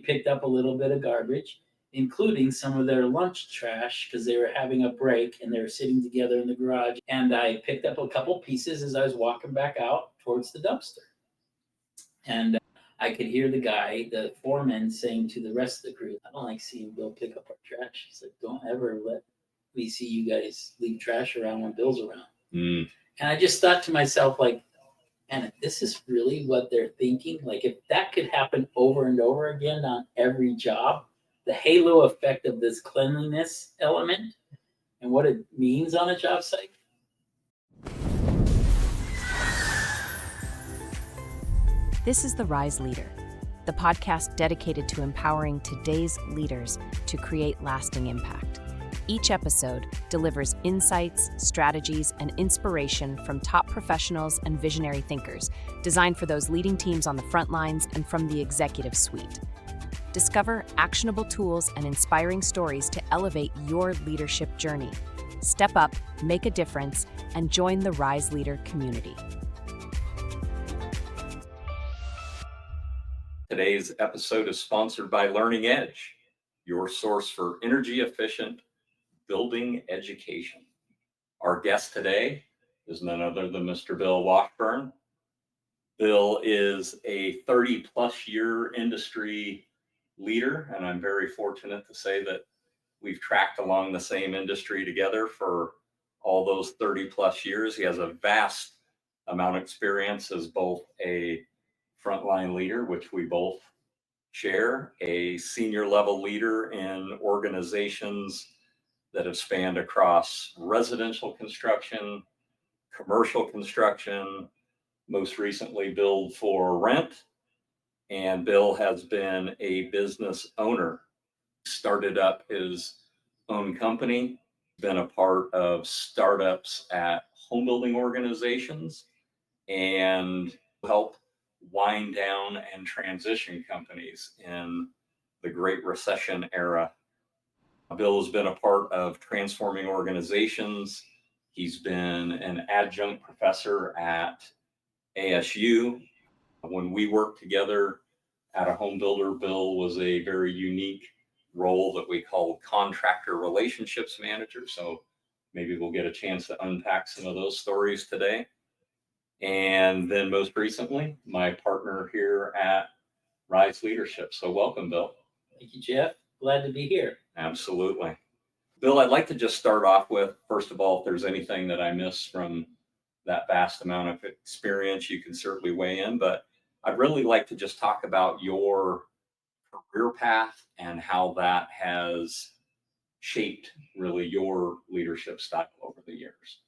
Picked up a little bit of garbage, including some of their lunch trash because they were having a break and they were sitting together in the garage. And I picked up a couple pieces as I was walking back out towards the dumpster. And I could hear the foreman, saying to the rest of the crew, "I don't like seeing Bill pick up our trash." He's like, "Don't ever let me see you guys leave trash around when Bill's around." And I just thought to myself, like, man, this is really what they're thinking. Like, if that could happen over and over again on every job, the halo effect of this cleanliness element and what it means on a job site. This is The Rise Leader, the podcast dedicated to empowering today's leaders to create lasting impact. Each episode delivers insights, strategies, and inspiration from top professionals and visionary thinkers, designed for those leading teams on the front lines and from the executive suite. Discover actionable tools and inspiring stories to elevate your leadership journey. Step up, make a difference, and join the Rise Leader community. Today's episode is sponsored by LearningEdge, your source for energy-efficient building education. Our guest today is none other than Mr. Bill Washburn. Bill is a 30-plus year industry leader, and I'm very fortunate to say that we've tracked along the same industry together for all those 30-plus years. He has a vast amount of experience as both a frontline leader, which we both share, a senior level leader in organizations that have spanned across residential construction, commercial construction, most recently build for rent. And Bill has been a business owner, started up his own company, been a part of startups at home building organizations, and helped wind down and transition companies in the Great Recession era. Bill has been a part of transforming organizations. He's been an adjunct professor at ASU. When we worked together at a home builder, Bill was a very unique role that we called contractor relationships manager. So maybe we'll get a chance to unpack some of those stories today. And then most recently, my partner here at Rise Leadership. So welcome, Bill. Thank you, Jeff. Glad to be here. Absolutely. Bill, I'd like to just start off with, first of all, if there's anything that I missed from that vast amount of experience, you can certainly weigh in, but I'd really like to just talk about your career path and how that has shaped really your leadership style over the years.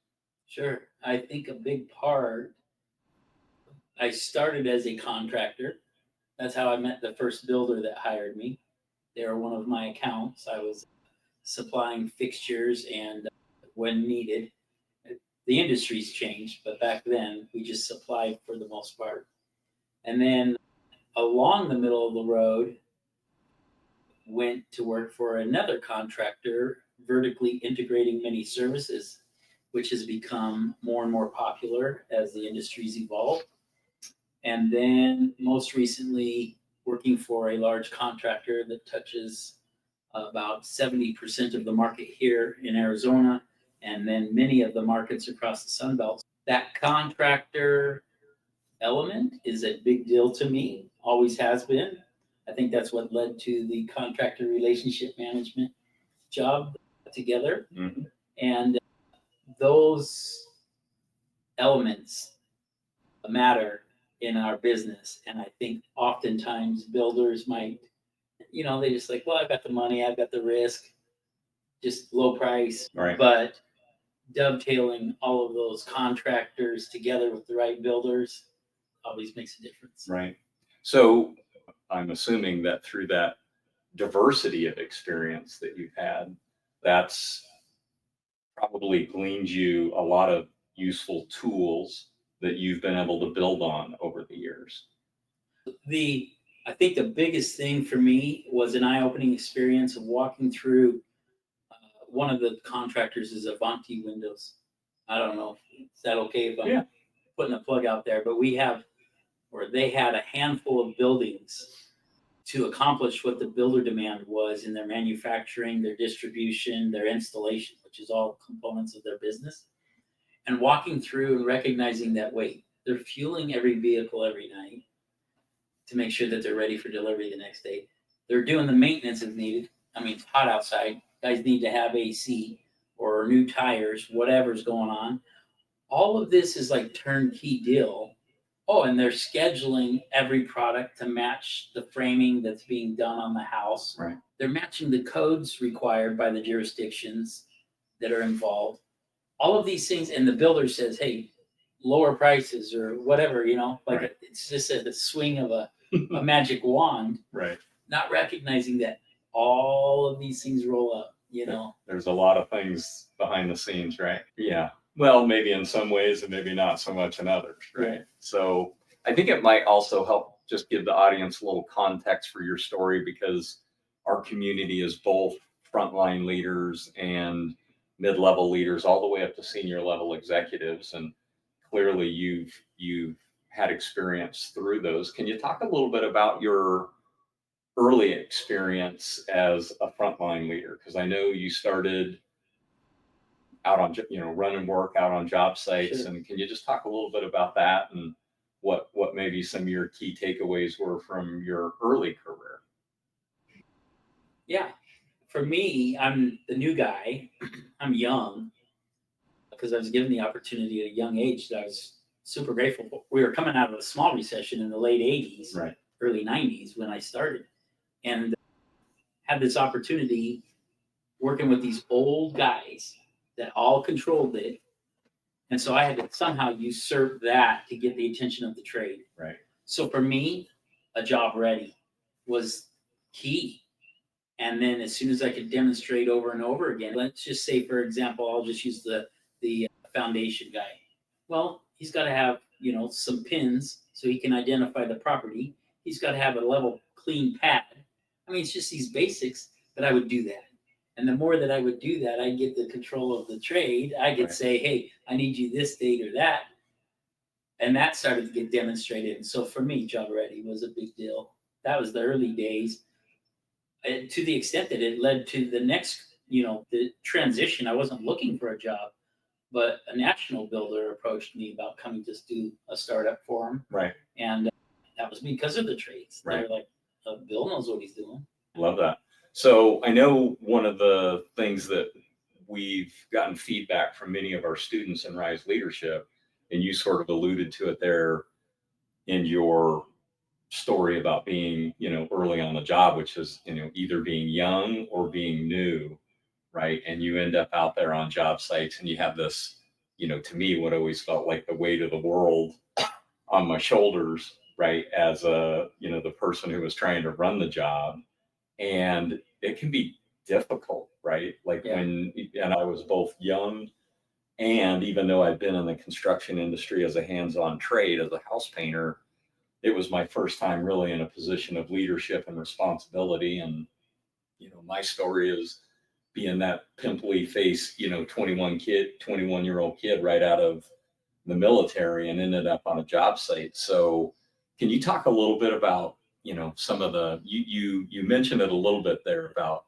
Sure. I think a big part, I started as a contractor. That's how I met the first builder that hired me. They were one of my accounts. I was supplying fixtures and when needed. The industry's changed, but back then we just supplied for the most part. And then along the middle of the road, went to work for another contractor, vertically integrating many services, which has become more and more popular as the industry's evolved. And then most recently, working for a large contractor that touches about 70% of the market here in Arizona, and then many of the markets across the Sun Belt. That contractor element is a big deal to me, always has been. I think that's what led to the contractor relationship management job together. Mm-hmm. And those elements matter in our business. And I think oftentimes builders might, they just like, well, I've got the money, I've got the risk, just low price. Right. But dovetailing all of those contractors together with the right builders always makes a difference. Right. So I'm assuming that through that diversity of experience that you've had, that's probably gleaned you a lot of useful tools that you've been able to build on over the years. I think the biggest thing for me was an eye-opening experience of walking through one of the contractors is Avanti Windows. I don't know. Is that okay if I'm putting a plug out there? But they had a handful of buildings to accomplish what the builder demand was in their manufacturing, their distribution, their installation, which is all components of their business. And walking through and recognizing that, wait, they're fueling every vehicle every night to make sure that they're ready for delivery the next day. They're doing the maintenance if needed. I mean, it's hot outside. Guys need to have AC or new tires, whatever's going on. All of this is like turnkey deal. Oh, and they're scheduling every product to match the framing that's being done on the house. Right. They're matching the codes required by the jurisdictions that are involved. All of these things, and the builder says, hey, lower prices or whatever, like Right. it's just a swing of a magic wand. Right. Not recognizing that all of these things roll up, There's a lot of things behind the scenes, right? Yeah. Well, maybe in some ways and maybe not so much in others, right? Right. So I think it might also help just give the audience a little context for your story, because our community is both frontline leaders and mid-level leaders all the way up to senior level executives. And clearly you've had experience through those. Can you talk a little bit about your early experience as a frontline leader? Because I know you started out on, running work out on job sites. Sure. And can you just talk a little bit about that and what maybe some of your key takeaways were from your early career? Yeah. For me, I'm the new guy. I'm young because I was given the opportunity at a young age that I was super grateful for. We were coming out of a small recession in the late 80s, Right. early 90s when I started, and had this opportunity working with these old guys that all controlled it. And so I had to somehow usurp that to get the attention of the trade. Right. So for me, a job ready was key. And then as soon as I could demonstrate over and over again, let's just say, for example, I'll just use the foundation guy. Well, he's got to have, some pins so he can identify the property. He's got to have a level clean pad. I mean, it's just these basics, but I would do that. And the more that I would do that, I'd get the control of the trade. I could Right. say, hey, I need you this date or that. And that started to get demonstrated. And so for me, job ready was a big deal. That was the early days. And to the extent that it led to the next, the transition. I wasn't looking for a job, but a national builder approached me about coming to do a startup for him. Right. And that was because of the trades. Right. They're like, Bill knows what he's doing. Love that. So I know one of the things that we've gotten feedback from many of our students in Rise Leadership, and you sort of alluded to it there in your story about being, early on the job, which is, either being young or being new, right? And you end up out there on job sites and you have this, to me, what always felt like the weight of the world on my shoulders, right? As the person who was trying to run the job. And it can be difficult, right? Like and I was both young, and even though I'd been in the construction industry as a hands-on trade, as a house painter, it was my first time really in a position of leadership and responsibility. And, my story is being that pimply face, 21-year-old kid right out of the military and ended up on a job site. So can you talk a little bit about, some of the, you mentioned it a little bit there about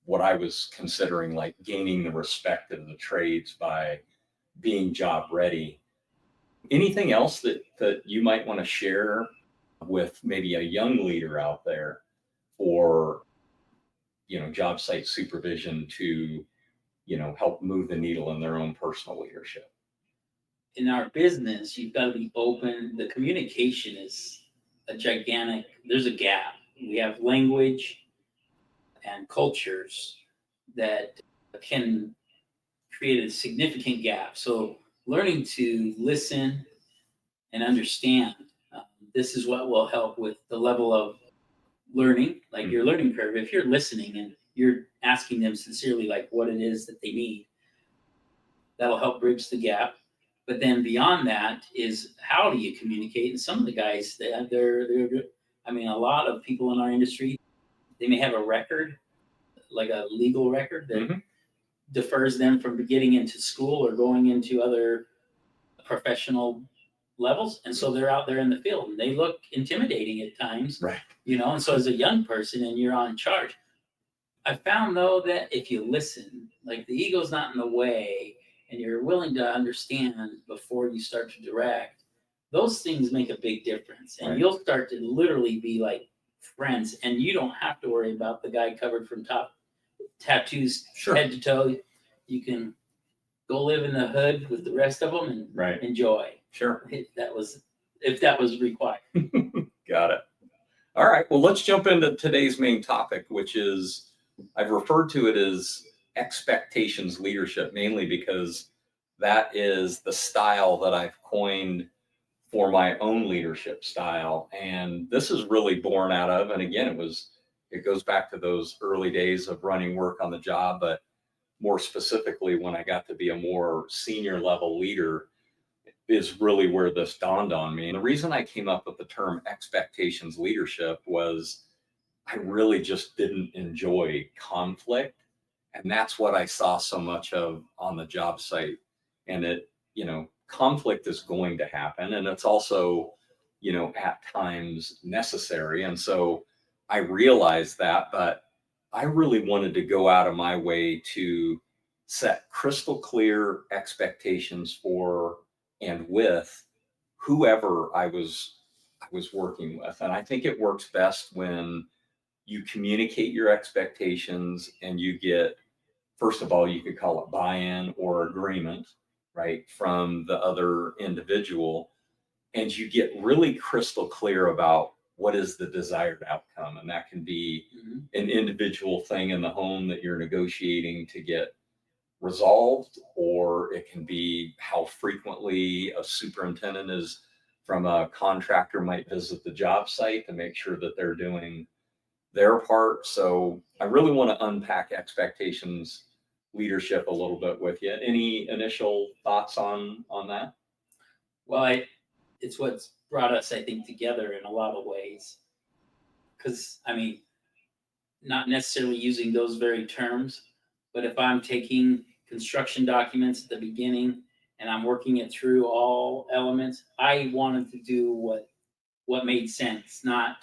what I was considering, like gaining the respect of the trades by being job ready. Anything else that you might want to share with maybe a young leader out there for, job site supervision to, help move the needle in their own personal leadership? In our business, you've got to be open. The communication is there's a gap. We have language and cultures that can create a significant gap. So learning to listen and understand, this is what will help with the level of learning, like your learning curve. If you're listening and you're asking them sincerely, like what it is that they need, that'll help bridge the gap. But then beyond that is, how do you communicate? And some of the guys, a lot of people in our industry, they may have a record, like a legal record that defers them from getting into school or going into other professional levels, and so they're out there in the field and they look intimidating at times, Right. and so as a young person and you're on charge, I found though that if you listen, like the ego's not in the way and you're willing to understand before you start to direct, those things make a big difference. And Right. you'll start to literally be like friends, and you don't have to worry about the guy covered from top tattoos Sure. head to toe. You can go live in the hood with the rest of them and Right. enjoy. Sure. If that was required. Got it. All right. Well, let's jump into today's main topic, which is, I've referred to it as expectations leadership, mainly because that is the style that I've coined for my own leadership style. And this is really born out of, and again, it goes back to those early days of running work on the job, but more specifically when I got to be a more senior level leader is really where this dawned on me. And the reason I came up with the term expectations leadership was I really just didn't enjoy conflict. And that's what I saw so much of on the job site. And conflict is going to happen. And it's also, at times necessary. And so I realized that, but I really wanted to go out of my way to set crystal clear expectations for and with whoever I was working with. And I think it works best when you communicate your expectations and you get, first of all, you could call it buy-in or agreement, right, from the other individual. And you get really crystal clear about what is the desired outcome. And that can be an individual thing in the home that you're negotiating to get resolved, or it can be how frequently a superintendent is from a contractor might visit the job site to make sure that they're doing their part. So I really want to unpack expectations leadership a little bit with you. Any initial thoughts on that? Well, it's what's brought us, I think, together in a lot of ways. Because, not necessarily using those very terms, but if I'm taking construction documents at the beginning and I'm working it through all elements, I wanted to do what made sense. Not,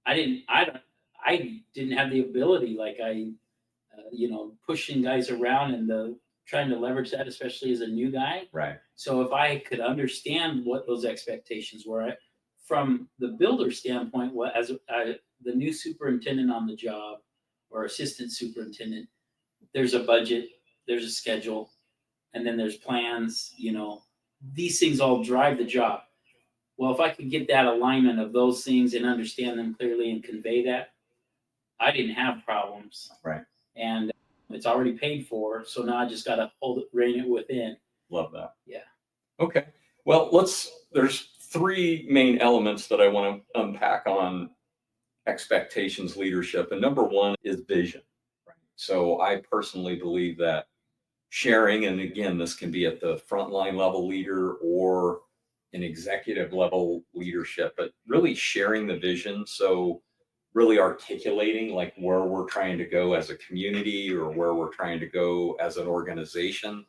I didn't have the ability like pushing guys around and trying to leverage that, especially as a new guy. Right. So if I could understand what those expectations were from the builder standpoint, as the new superintendent on the job or assistant superintendent, there's a budget, there's a schedule, and then there's plans. These things all drive the job. Well, if I could get that alignment of those things and understand them clearly and convey that, I didn't have problems. Right. And it's already paid for, so now I just got to rein it within. Love that. Yeah. Okay. Well, there's three main elements that I want to unpack on expectations leadership. And number one is vision. Right. So I personally believe that sharing, and again, this can be at the frontline level leader or an executive level leadership, but really sharing the vision. So really articulating like where we're trying to go as a community or where we're trying to go as an organization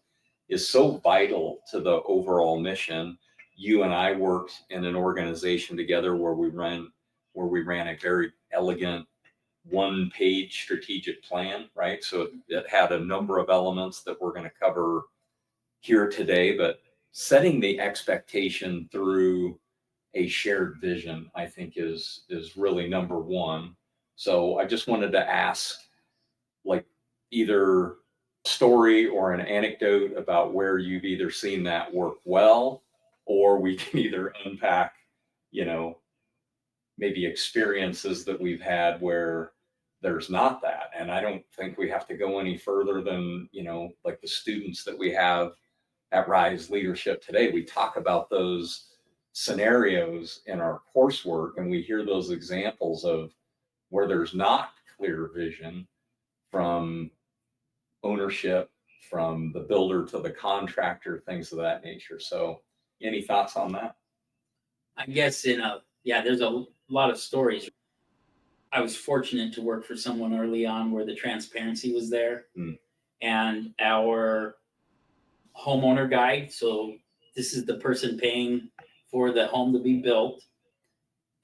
is so vital to the overall mission. You and I worked in an organization together where we ran a very elegant one-page strategic plan, right? So it had a number of elements that we're going to cover here today, but setting the expectation through a shared vision, I think is really number one. So I just wanted to ask, like, either a story or an anecdote about where you've either seen that work well, or we can either unpack, maybe experiences that we've had where there's not that. And I don't think we have to go any further than, like the students that we have at Rise Leadership today. We talk about those scenarios in our coursework, and we hear those examples of where there's not clear vision from ownership, from the builder to the contractor, things of that nature. So any thoughts on that? I guess there's a lot of stories. I was fortunate to work for someone early on where the transparency was there. And our homeowner guide, so this is the person paying for the home to be built.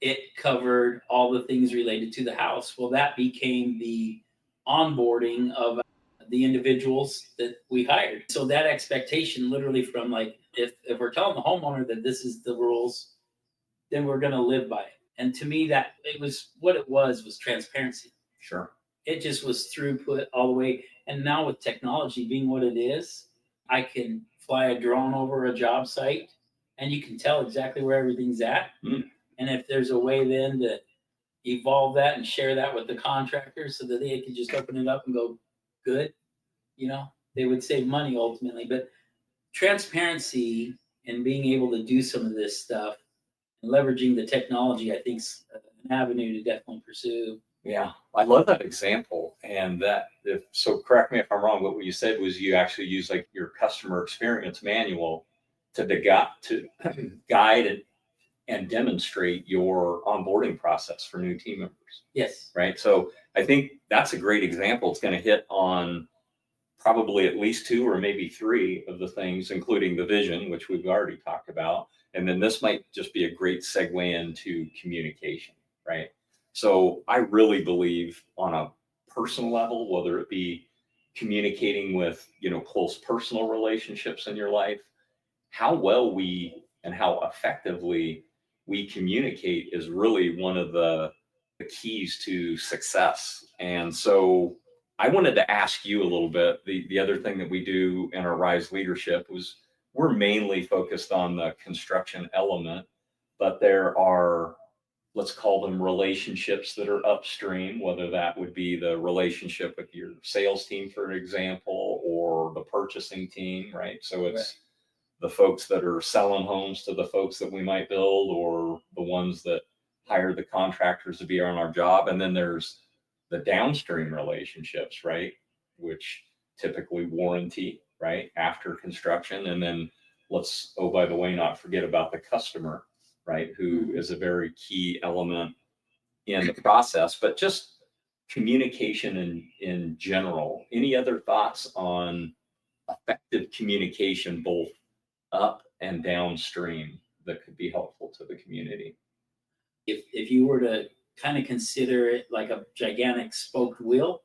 It covered all the things related to the house. Well, that became the onboarding of the individuals that we hired. So that expectation, literally from like, if we're telling the homeowner that this is the rules, then we're going to live by it. And to me, that it was what it was transparency. Sure. It just was throughput all the way. And now with technology being what it is, I can fly a drone over a job site and you can tell exactly where everything's at. Mm. And if there's a way then to evolve that and share that with the contractors so that they can just open it up and go, good, they would save money ultimately. But transparency and being able to do some of this stuff and leveraging the technology, I think, is an avenue to definitely pursue. Yeah, I love that example. And so correct me if I'm wrong, but what you said was you actually use like your customer experience manual to guide and demonstrate your onboarding process for new team members. Yes. Right. So I think that's a great example. It's going to hit on probably at least 2 or maybe 3 of the things, including the vision, which we've already talked about. And then this might just be a great segue into communication, right? So I really believe on a personal level, whether it be communicating with, close personal relationships in your life, how well we and how effectively we communicate is really one of the keys to success. And so I wanted to ask you a little bit. The other thing that we do in our Rise leadership was we're mainly focused on the construction element, but there are, let's call them relationships that are upstream, whether that would be the relationship with your sales team, for example, or the purchasing team, right? So it's the folks that are selling homes to the folks that we might build, or the ones that hire the contractors to be on our job. And then there's the downstream relationships, right? Which typically warranty, right? After construction. And then by the way, not forget about the customer, right? Who is a very key element in the process, but just communication in general. Any other thoughts on effective communication, both up and downstream, that could be helpful to the community? If you were to kind of consider it like a gigantic spoked wheel,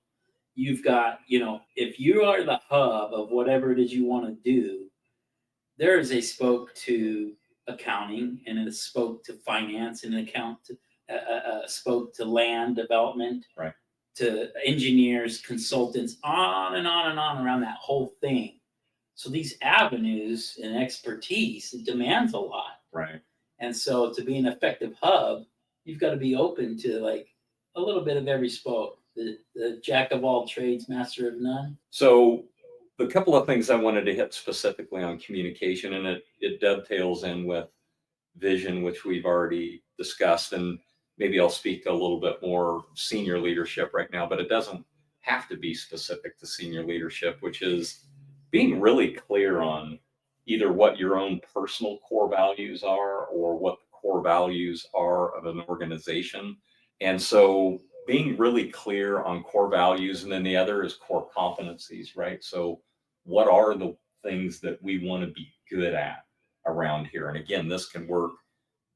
you've got, if you are the hub of whatever it is you want to do, there is a spoke to accounting and a spoke to finance and a spoke to land development, right, to engineers, consultants, on and on and on around that whole thing. So these avenues and expertise, it demands a lot. right. And so to be an effective hub, you've got to be open to like a little bit of every spoke, the jack of all trades, master of none. So the couple of things I wanted to hit specifically on communication, and it dovetails in with vision, which we've already discussed, and maybe I'll speak a little bit more senior leadership right now, but it doesn't have to be specific to senior leadership, which is being really clear on either what your own personal core values are or what the core values are of an organization. And so being really clear on core values, and then the other is core competencies, right? So what are the things that we want to be good at around here? And again, this can work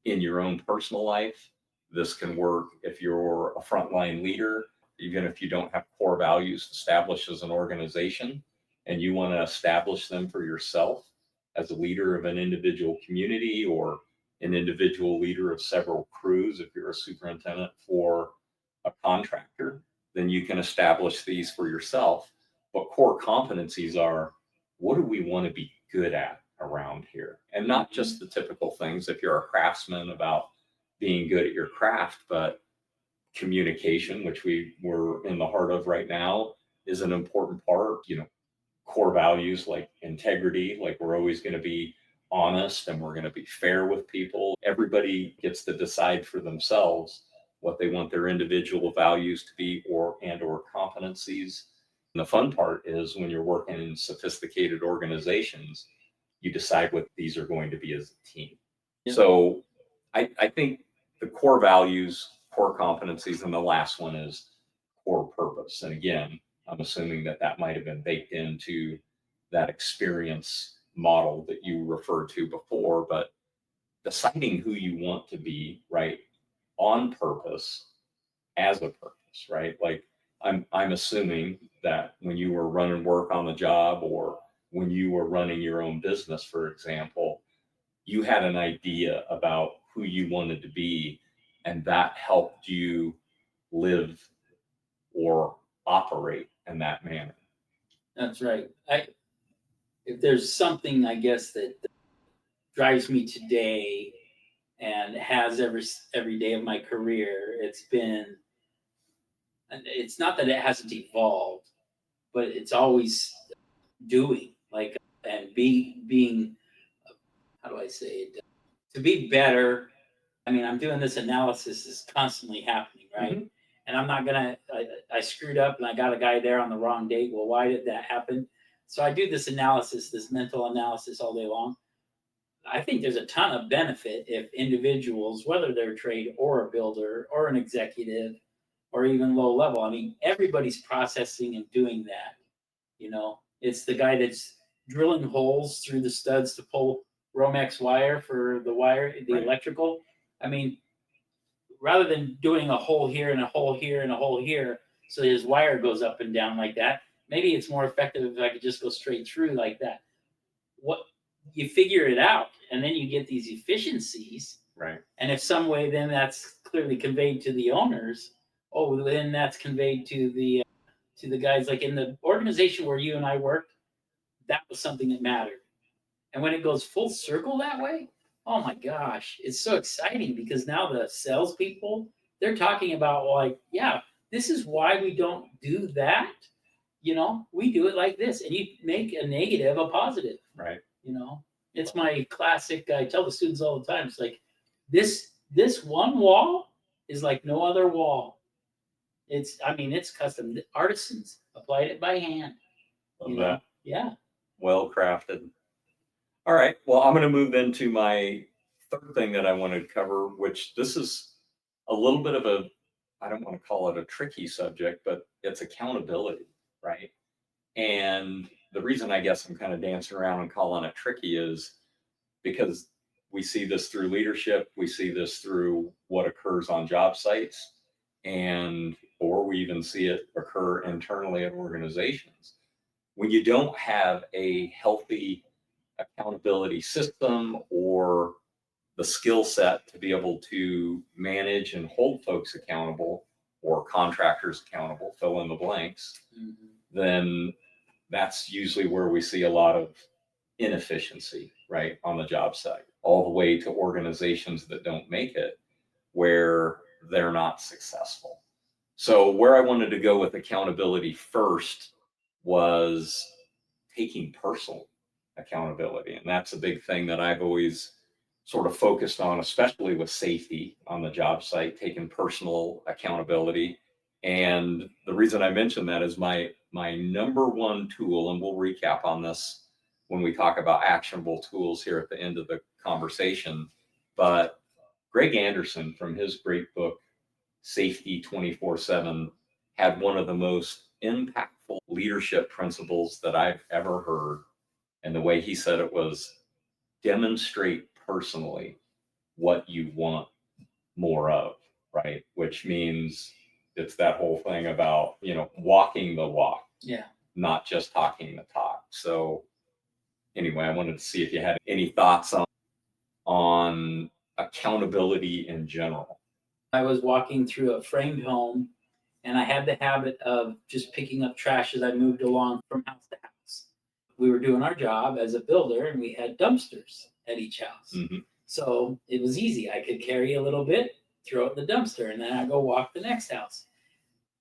in your own personal life. This can work if you're a frontline leader, even if you don't have core values established as an organization, and you want to establish them for yourself as a leader of an individual community or an individual leader of several crews. If you're a superintendent for a contractor, then you can establish these for yourself. But core competencies are, what do we want to be good at around here? And not just the typical things, if you're a craftsman, about being good at your craft, but communication, which we're in the heart of right now, is an important part. Core values like integrity, like we're always going to be honest and we're going to be fair with people. Everybody gets to decide for themselves what they want their individual values to be, or competencies. And the fun part is when you're working in sophisticated organizations, you decide what these are going to be as a team. Yeah. So I think the core values, core competencies, and the last one is core purpose. And again, I'm assuming that might have been baked into that experience model that you referred to before, but deciding who you want to be, right, on purpose, as a purpose, right? Like I'm assuming that when you were running work on the job, or when you were running your own business, for example, you had an idea about who you wanted to be, and that helped you live or operate in that manner. That's right. If there's something, I guess, that drives me today and has every day of my career, it's not that it hasn't evolved, but it's always doing, like, and being, how do I say it? To be better. I mean, I'm doing this analysis is constantly happening, right? Mhm. And I'm not gonna. I screwed up and I got a guy there on the wrong date. Well, why did that happen? So I do this analysis, this mental analysis all day long. I think there's a ton of benefit if individuals, whether they're a trade or a builder or an executive or even low level, I mean, everybody's processing and doing that. It's the guy that's drilling holes through the studs to pull Romex wire for the Right. electrical. I mean, rather than doing a hole here and a hole here and a hole here, so his wire goes up and down like that, maybe it's more effective if I could just go straight through like that. What You figure it out, and then you get these efficiencies. Right. And if some way, then that's clearly conveyed to the owners. Oh, then that's conveyed to the guys, like in the organization where you and I worked. That was something that mattered. And when it goes full circle that way, oh my gosh, it's so exciting, because now the salespeople, they're talking about, like, yeah, this is why we don't do that. We do it like this, and you make a negative a positive. Right. It's my classic. I tell the students all the time. It's like this one wall is like no other wall. It's custom. The artisans applied it by hand. Love that. Yeah. Well crafted. All right. Well, I'm going to move into my third thing that I wanted to cover, which this is a little bit of I don't want to call it a tricky subject, but it's accountability, right? And the reason I guess I'm kind of dancing around and calling it tricky is because we see this through leadership, we see this through what occurs on job sites, or we even see it occur internally at organizations. When you don't have a healthy accountability system or the skill set to be able to manage and hold folks accountable, or contractors accountable, fill in the blanks, then that's usually where we see a lot of inefficiency, right, on the job site, all the way to organizations that don't make it, where they're not successful. So where I wanted to go with accountability first was taking personal accountability. And that's a big thing that I've always sort of focused on, especially with safety on the job site, taking personal accountability. And the reason I mention that is my number one tool, and we'll recap on this when we talk about actionable tools here at the end of the conversation. But Greg Anderson, from his great book, Safety 24/7, had one of the most impactful leadership principles that I've ever heard. And the way he said it was, demonstrate personally what you want more of, right? Which means it's that whole thing about, walking the walk. Yeah. Not just talking the talk. So anyway, I wanted to see if you had any thoughts on accountability in general. I was walking through a framed home, and I had the habit of just picking up trash as I moved along from house to house. We were doing our job as a builder, and we had dumpsters at each house. Mm-hmm. So it was easy. I could carry a little bit, throw it in the dumpster, and then I go walk the next house.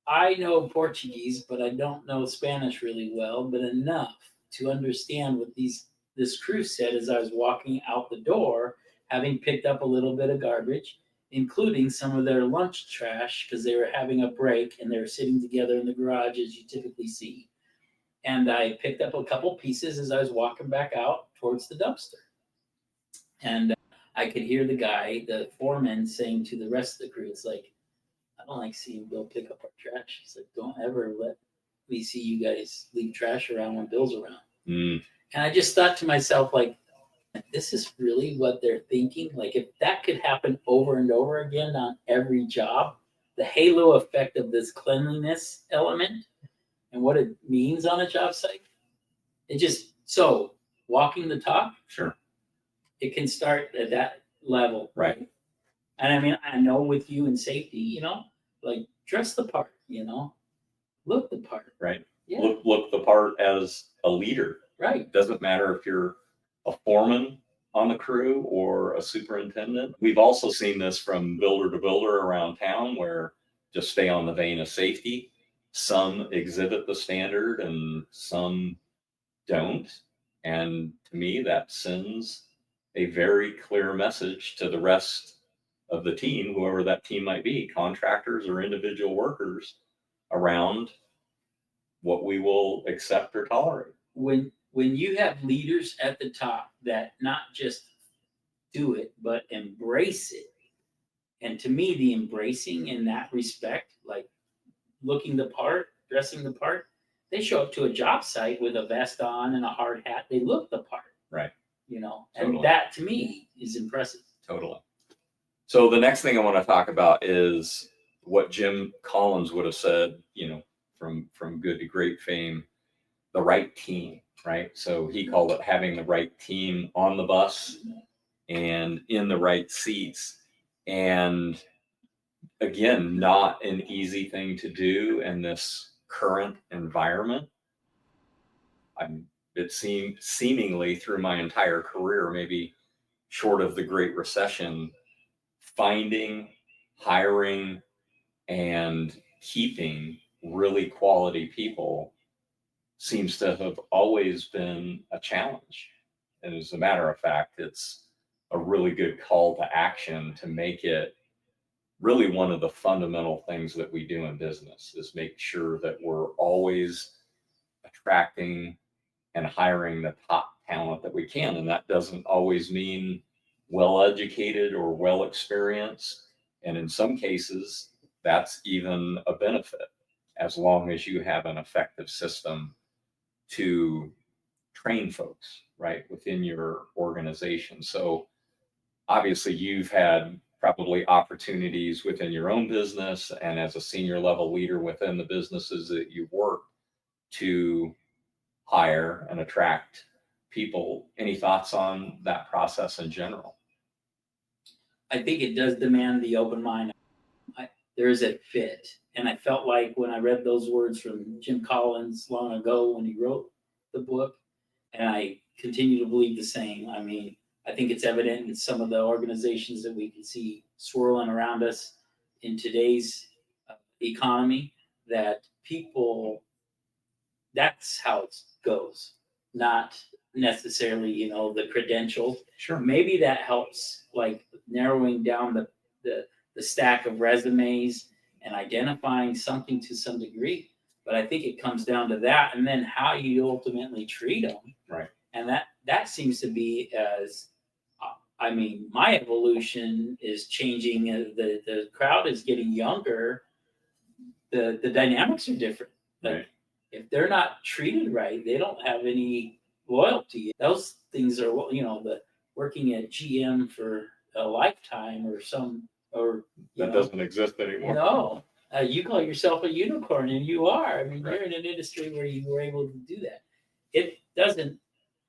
I know Portuguese, but I don't know Spanish really well, but enough to understand what this crew said as I was walking out the door, having picked up a little bit of garbage, including some of their lunch trash, because they were having a break and they were sitting together in the garage as you typically see. And I picked up a couple pieces as I was walking back out towards the dumpster. And I could hear the foreman, saying to the rest of the crew, it's like, I don't like seeing Bill pick up our trash. He's like, don't ever let me see you guys leave trash around when Bill's around. Mm. And I just thought to myself, like, this is really what they're thinking. Like if that could happen over and over again on every job, the halo effect of this cleanliness element and what it means on a job site, it just so walking the talk, Sure. it can start at that level. Right. And I mean, I know with you in safety, like dress the part, look the part. Right. Yeah. Look the part as a leader. Right. Doesn't matter if you're a foreman on the crew or a superintendent. We've also seen this from builder to builder around town where, just stay on the vein of safety, some exhibit the standard and some don't. And to me, that sends a very clear message to the rest of the team, whoever that team might be, contractors or individual workers, around what we will accept or tolerate. When you have leaders at the top that not just do it but embrace it, and to me the embracing in that respect, like looking the part, dressing the part, they show up to a job site with a vest on and a hard hat, they look the part. Right. And Totally. that to me is impressive. Totally. So the next thing I want to talk about is what Jim Collins would have said, from good to great fame, the right team, right? So he called it having the right team on the bus and in the right seats. And again, not an easy thing to do in this current environment. It seemed seemingly through my entire career, maybe short of the Great Recession, finding, hiring, and keeping really quality people seems to have always been a challenge. And as a matter of fact, it's a really good call to action to make it really one of the fundamental things that we do in business, is make sure that we're always attracting and hiring the top talent that we can. And that doesn't always mean well educated or well experienced. And in some cases, that's even a benefit, as long as you have an effective system to train folks, right, within your organization. So obviously you've had probably opportunities within your own business and as a senior level leader within the businesses that you've worked, to hire and attract people. Any thoughts on that process in general? I think it does demand the open mind. There is a fit. And I felt like when I read those words from Jim Collins long ago when he wrote the book, and I continue to believe the same. I mean, I think it's evident in some of the organizations that we can see swirling around us in today's economy, that people, that's how it goes, not necessarily, the credentials. Sure. Maybe that helps, like narrowing down the stack of resumes and identifying something to some degree. But I think it comes down to that, and then how you ultimately treat them. Right. And that seems to be my evolution is changing. The crowd is getting younger. The dynamics are different. Like, Right. if they're not treated right, they don't have any loyalty. Those things are, the working at GM for a lifetime or That doesn't exist anymore. no, you call yourself a unicorn, and you are. I mean, Right. you're in an industry where you were able to do that. It doesn't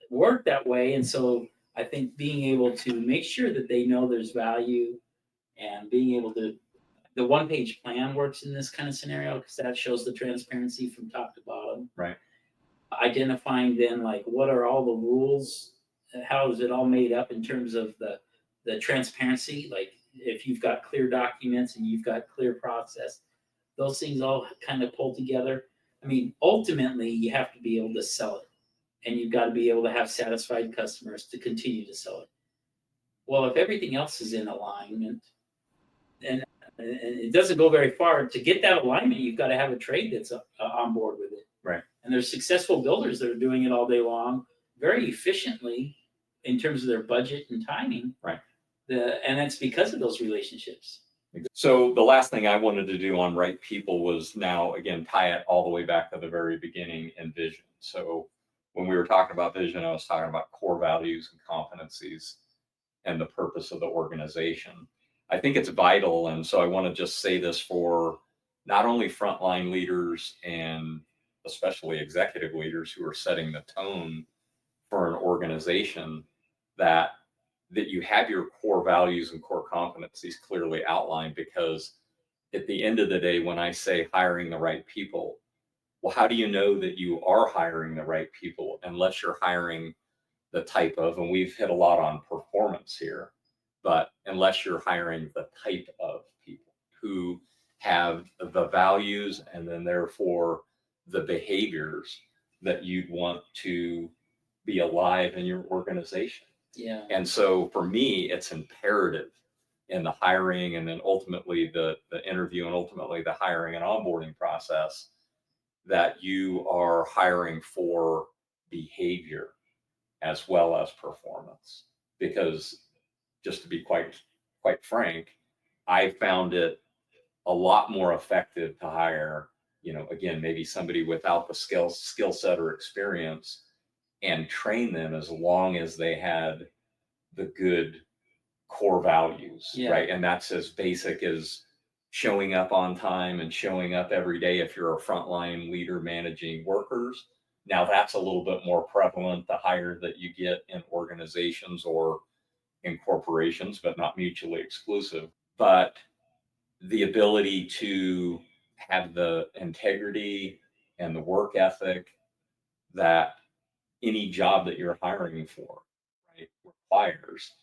work that way, and so I think being able to make sure that they know there's value, and being able to, the one-page plan works in this kind of scenario because that shows the transparency from top to bottom. Right. Identifying then, like, what are all the rules? How is it all made up in terms of the transparency? Like, if you've got clear documents and you've got clear process, those things all kind of pull together. I mean, ultimately, you have to be able to sell it, and you've got to be able to have satisfied customers to continue to sell it. Well, if everything else is in alignment, and it doesn't go very far, to get that alignment, you've got to have a trade that's on board with it. Right. And there's successful builders that are doing it all day long, very efficiently in terms of their budget and timing. Right. And that's because of those relationships. So the last thing I wanted to do on right people was now, again, tie it all the way back to the very beginning and vision. So when we were talking about vision, I was talking about core values and competencies and the purpose of the organization. I think it's vital. And so I want to just say this for not only frontline leaders and especially executive leaders who are setting the tone for an organization, that you have your core values and core competencies clearly outlined, because at the end of the day, when I say hiring the right people, well, how do you know that you are hiring the right people unless you're hiring the type of, and we've hit a lot on performance here, but unless you're hiring the type of people who have the values and then therefore the behaviors that you'd want to be alive in your organization. Yeah. And so for me, it's imperative in the hiring and then ultimately the interview and ultimately the hiring and onboarding process that you are hiring for behavior as well as performance. Because just to be quite frank, I found it a lot more effective to hire, again, maybe somebody without the skill set or experience, and train them as long as they had the good core values, Yeah. right? And that's as basic as showing up on time and showing up every day if you're a frontline leader managing workers. Now that's a little bit more prevalent the higher that you get in organizations or in corporations, but not mutually exclusive. But the ability to have the integrity and the work ethic that any job that you're hiring for, right, requires,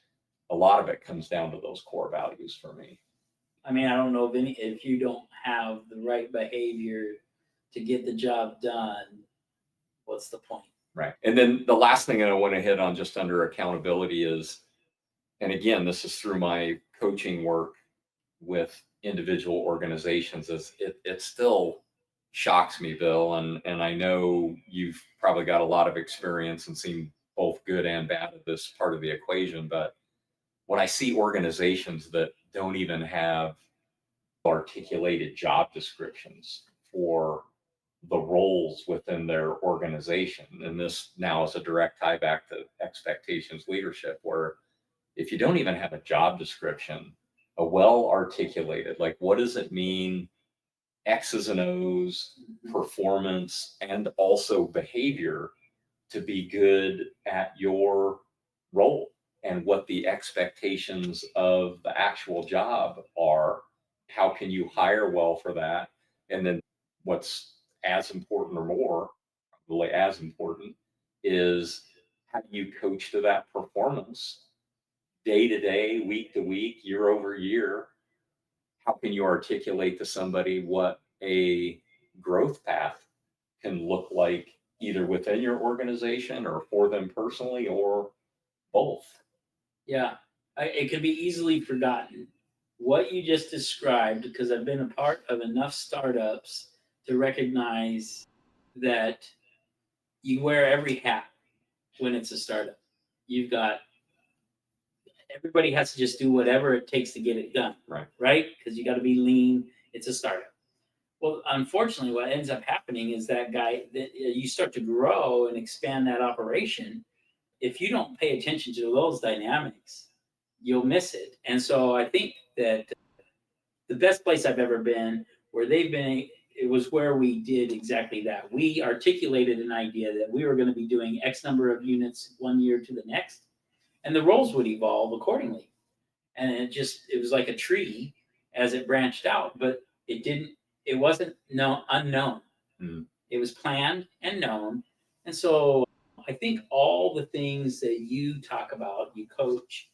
a lot of it comes down to those core values for me. I mean, I don't know if you don't have the right behavior to get the job done, what's the point? Right. And then the last thing that I want to hit on just under accountability is, and again, this is through my coaching work with individual organizations, is it still shocks me, Bill, and I know you've probably got a lot of experience and seen both good and bad of this part of the equation, but when I see organizations that don't even have articulated job descriptions for the roles within their organization, and this now is a direct tie back to expectations leadership, where if you don't even have a job description, a well articulated, like what does it mean, X's and O's, performance, and also behavior to be good at your role, and what the expectations of the actual job are. How can you hire well for that? And then what's as important or more, probably as important, is how do you coach to that performance day to day, week to week, year over year? How can you articulate to somebody what a growth path can look like, either within your organization or for them personally, or both? Yeah, it could be easily forgotten. What you just described, because I've been a part of enough startups to recognize that you wear every hat when it's a startup. You've got, everybody has to just do whatever it takes to get it done, right? Because you got to be lean. It's a startup. Well, unfortunately, what ends up happening is that you start to grow and expand that operation. If you don't pay attention to those dynamics, you'll miss it. And so I think that the best place I've ever been, where they've been, it was where we did exactly that. We articulated an idea that we were going to be doing X number of units one year to the next, and the roles would evolve accordingly. And it was like a tree as it branched out, but it wasn't unknown. Mm. It was planned and known. And so I think all the things that you talk about, you coach,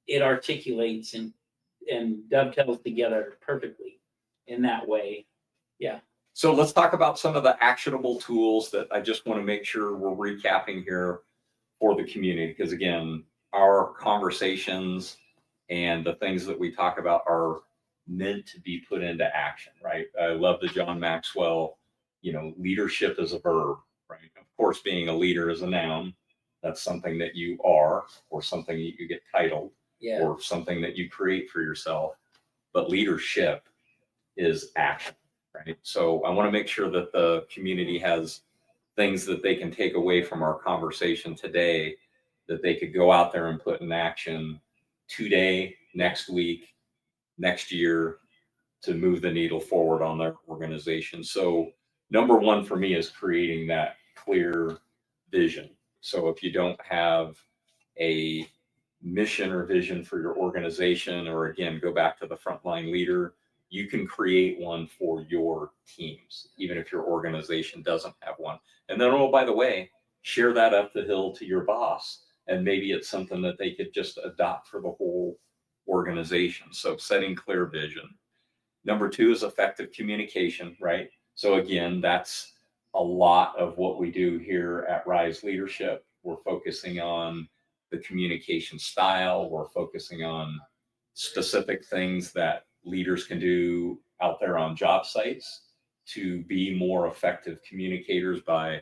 it articulates and dovetails together perfectly in that way. Yeah. So let's talk about some of the actionable tools that I just want to make sure we're recapping here for the community. Because again, our conversations and the things that we talk about are meant to be put into action, right? I love the John Maxwell, leadership is a verb, right? Of course, being a leader is a noun. That's something that you are, or something that you get titled, Yeah. or something that you create for yourself. But leadership is action, right? So I want to make sure that the community has things that they can take away from our conversation today that they could go out there and put in action today, next week, next year, to move the needle forward on their organization. So number one for me is creating that clear vision. So if you don't have a mission or vision for your organization, or again, go back to the frontline leader, you can create one for your teams, even if your organization doesn't have one. And then, oh, by the way, share that up the hill to your boss. And maybe it's something that they could just adopt for the whole organization. So setting clear vision. Number two is effective communication, right? So again, that's a lot of what we do here at Rise Leadership. We're focusing on the communication style. We're focusing on specific things that leaders can do out there on job sites to be more effective communicators by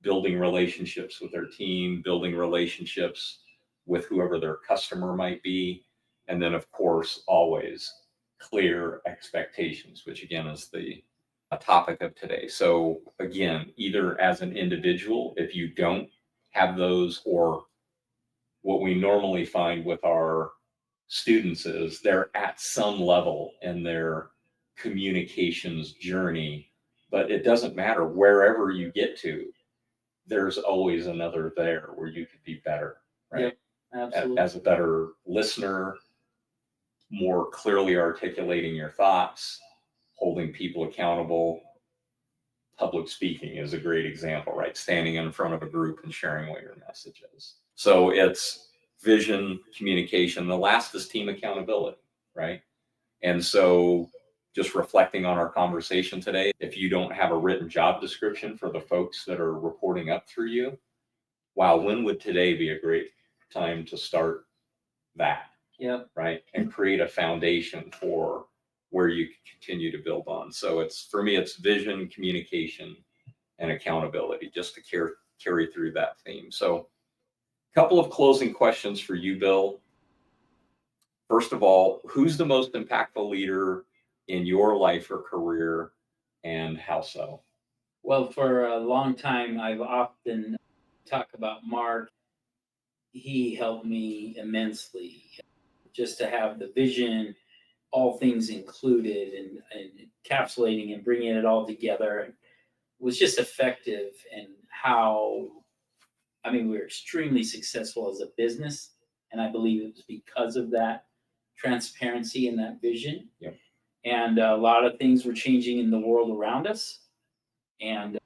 building relationships with their team, building relationships with whoever their customer might be. And then, of course, always clear expectations, which again is the topic of today. So again, either as an individual, if you don't have those, or what we normally find with our students is they're at some level in their communications journey, but it doesn't matter wherever you get to, there's always another there where you could be better, right? Yep, absolutely. As a better listener, more clearly articulating your thoughts, holding people accountable. Public speaking is a great example, right? Standing in front of a group and sharing what your message is. So it's vision, communication. The last is team accountability, right? And so just reflecting on our conversation today, if you don't have a written job description for the folks that are reporting up through you, wow, when would today be a great time to start that? Yep. Right. And create a foundation for where you can continue to build on. So it's, for me, it's vision, communication, and accountability, just to carry through that theme. So a couple of closing questions for you, Bill. First of all, who's the most impactful leader in your life or career, and how so? Well, for a long time, I've often talked about Mark. He helped me immensely just to have the vision, all things included, and encapsulating and bringing it all together. And was just effective in how, I mean, we were extremely successful as a business. And I believe it was because of that transparency and that vision. Yep. And a lot of things were changing in the world around us. And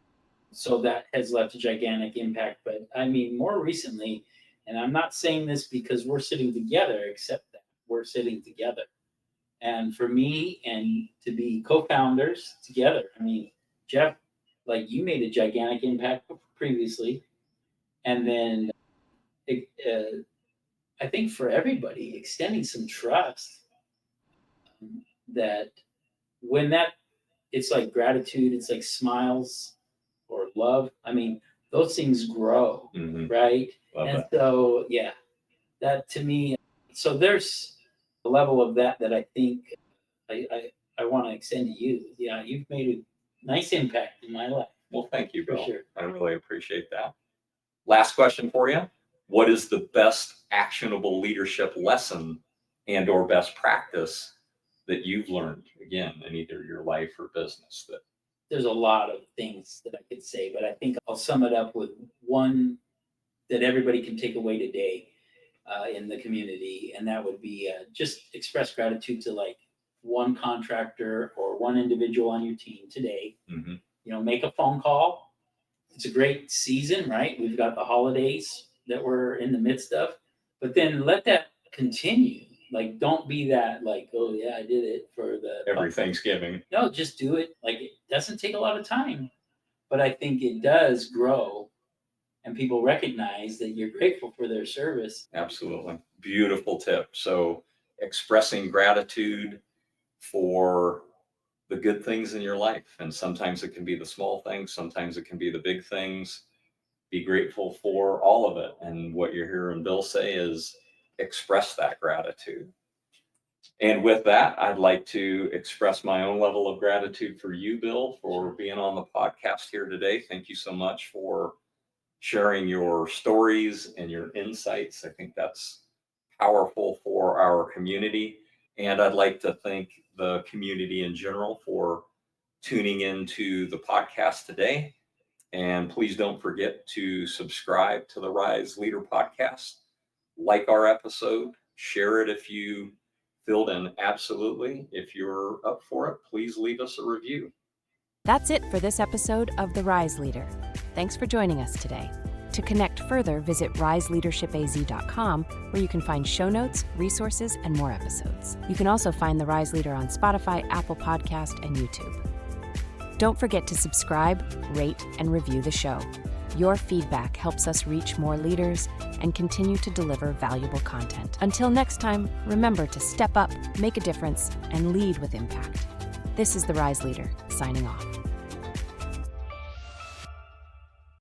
so that has left a gigantic impact. But I mean, more recently, and I'm not saying this because we're sitting together, except that we're sitting together. And for me and to be co-founders together, I mean, Jeff, like you made a gigantic impact previously. And then I think for everybody, extending some trust that when that, it's like gratitude, it's like smiles or love. I mean, those things grow, right? Love And that. so, yeah, that to me, so there's a level of that I think I want to extend to you. Yeah, you've made a nice impact in my life. Well, thank you, For Bill. sure. I really appreciate that. Last question for you. What is the best actionable leadership lesson and or best practice that you've learned, again, in either your life or business? That There's a lot of things that I could say, but I think I'll sum it up with one that everybody can take away today in the community, and that would be just express gratitude to like one contractor or one individual on your team today. Mhm. You know, make a phone call. It's a great season, right? We've got the holidays that we're in the midst of, but then let that continue. Like, don't be that like, oh yeah, I did it for the every Thanksgiving. No, just do it. Like, it doesn't take a lot of time, but I think it does grow, and people recognize that you're grateful for their service. Absolutely. Beautiful tip. So expressing gratitude for the good things in your life. And sometimes it can be the small things, sometimes it can be the big things. Be grateful for all of it. And what you're hearing Bill say is express that gratitude. And with that, I'd like to express my own level of gratitude for you, Bill, for being on the podcast here today. Thank you so much for sharing your stories and your insights. I think that's powerful for our community. And I'd like to thank the community in general for tuning into the podcast today. And please don't forget to subscribe to the Rise Leader podcast, like our episode, share it if you filled in. Absolutely. If you're up for it, please leave us a review. That's it for this episode of The Rise Leader. Thanks for joining us today. To connect further, visit riseleadershipaz.com, where you can find show notes, resources, and more episodes. You can also find The Rise Leader on Spotify, Apple Podcast, and YouTube. Don't forget to subscribe, rate, and review the show. Your feedback helps us reach more leaders and continue to deliver valuable content. Until next time, remember to step up, make a difference, and lead with impact. This is The Rise Leader, signing off.